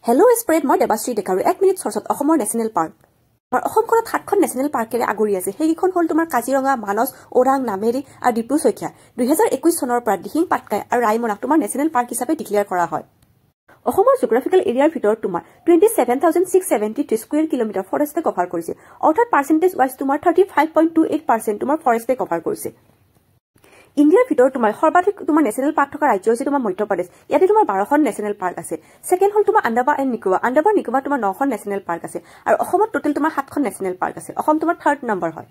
hello' spread মই Debashree ডেকাৰু 1 minute চৰ্চত অসমৰ national park আৰু অসমখনত 7খন নেশ্যনেল পাৰ্কেৰে আগুৰি আছে সেইকেইখন হ'ল তোমাৰ কাজিৰঙা মানস ওৰাং নামেৰি আৰু ডিব্ৰু চৈখোৱা 2021 চনৰ পৰা দিহিং পাটকাই আৰু ৰায়মনাক তোমাৰ নেশ্যনেল পাৰ্ক হিচাপে ডিক্লেয়াৰ কৰা হয় অসমৰ জিঅগ্ৰাফিকেল এৰিয়াৰ ভিতৰত তোমাৰ 27673 স্কুৱেৰ কিলোমিটাৰ ফৰেষ্টে কভাৰ কৰিছে অৰ্থাৎ পাৰ্চেন্টেজ ৱাইজ তোমাৰ 35.28% তোমাৰ ফৰেষ্টে কভাৰ কৰিছে ইণ্ডিয়াৰ ভিতৰত তোমাৰ সৰ্বাধিক তোমাৰ নেশ্যনেল পাৰ্ক থকা ৰাজ্য হৈছে তোমাৰ মধ্যপ্ৰদেশ ইয়াতে তোমাৰ 12খন নেশ্যনেল পাৰ্ক আছে সেকেন্ড হল তোমাৰ আন্দামান এণ্ড নিকোবৰ তোমাৰ 9খন নেশ্যনেল পাৰ্ক আছে আৰু অসমত টোটেল তোমাৰ 7খন নেশ্যনেল পাৰ্ক আছে অসম তোমাৰ 3rd নম্বৰ হয়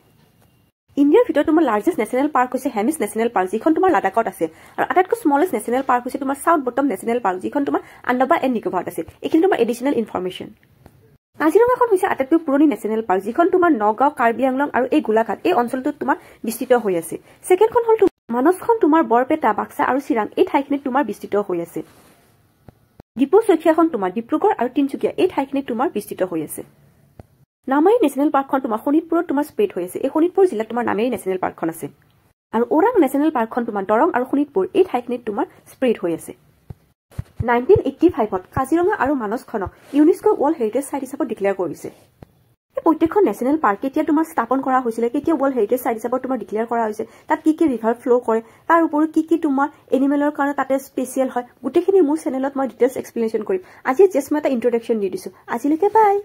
ইণ্ডিয়াৰ ভিতৰত তোমাৰ লাৰ্জেষ্ট নেশ্যনেল পাৰ্ক হৈছে হেমিছ নেশ্যনেল পাৰ্ক যিখন তোমাৰ লাডাখত আছে আৰু আটাইতকৈ স্মলেষ্ট নেশ্যনেল পাৰ্ক হৈছে তোমাৰ সাউথ বটম নেশ্যনেল পাৰ্ক যিখন তোমাৰ আন্দামান এণ্ড নিকোবৰত আছে এইখিনি তোমাৰ এডিশনেল ইনফৰমেশ্যন কাজিৰঙাখন হৈছে আটাইতকৈ পুৰণি নেশ্যনেল পাৰ্ক যিখন তোমাৰ নগাঁও কাৰ্বি আংলং আৰু এই গোলাঘাট এই অঞ্চলটোত তোমাৰ বিস্তৃত হৈ আছে সেকেন্ডখন হল মানসখন তোমাৰ বৰপেটা বাক্সা আৰু চিৰাং এই ঠাইখিনিত তোমাৰ বিস্তৃত হৈ আছে ডিব্ৰু চৈখোৱাখন তোমাৰ ডিব্ৰুগড় আৰু তিনচুকীয়া এই ঠাইখিনিত তোমাৰ বিস্তৃত হৈ আছে নামেৰি নেশ্যনেল পাৰ্কখন তোমাৰ শোণিতপুৰত তোমাৰ স্প্ৰেড হৈ আছে এই শোণিতপুৰ জিলাত তোমাৰ নামেৰি নেশ্যনেল পাৰ্কখন আছে আৰু ওৰাং নেশ্যনেল পাৰ্কখন তোমাৰ দৰং আৰু শোণিতপুৰ এই ঠাইখিনিত তোমাৰ স্প্ৰেড হৈ আছে 1985ত কাজিৰঙা আৰু মানসখনক ইউনেস্কো ৱৰ্ল্ড হেৰিটেজ সাইট হিচাপে ডিক্লেয়াৰ কৰিছে প্ৰত্যেকখন নেশ্যনেল পাৰ্ক কেতিয়া তোমাৰ স্থাপন কৰা হৈছিল কেতিয়া ৱৰ্ল্ড হেৰিটেজ সাইট হিচাপে তোমাৰ ডিক্লেয়াৰ কৰা হৈছে তাত কি ৰিভাৰ ফ্লো কৰে তাৰ উপৰি কি তোমাৰ এনিমেলৰ কাৰণে তাতে স্পেচিয়েল হয় গোটেইখিনি মোৰ চেনেলত মই ডিটেইলছ এক্সপ্লেনেশ্যন কৰিম আজি জাষ্ট মই এটা ইন্ট্ৰডাকশ্যন দি দিছো আজিলৈকে বাই